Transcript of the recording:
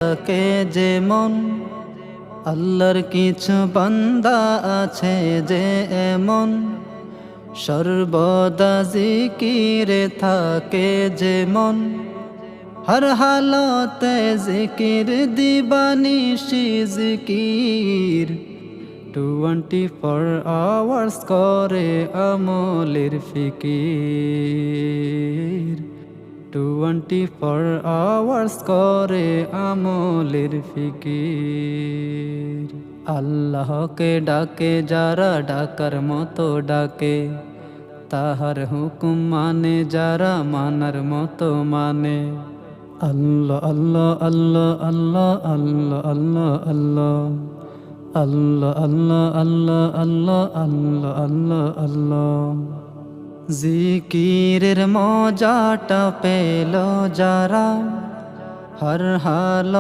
থাকে যে মন, আল্লাহর কিছু বান্দা আছে যে এমন, সর্বদা জিকিরে থাকে যে মন। হর হালতে জিকির দিবানিশি জিকির, 24 আওয়ার্স করে আমলের ফিকির, 24 আওয়ার্স করে আমলের ফিকির। আল্লাহকে ডাকে যারা ডাকার মতো ডাকে, তাহার হুকুম মানে যারা মানার মতো মানে। আল্লাহ আল্লাহ আল্লাহ আল্লাহ আল্লাহ আল্লাহ আল্লাহ আল্লাহ আল্লাহ আল্লাহ আল্লাহ আল্লাহ আল্লাহ। জিকিরের মজাটা পেল যারা, হর হাল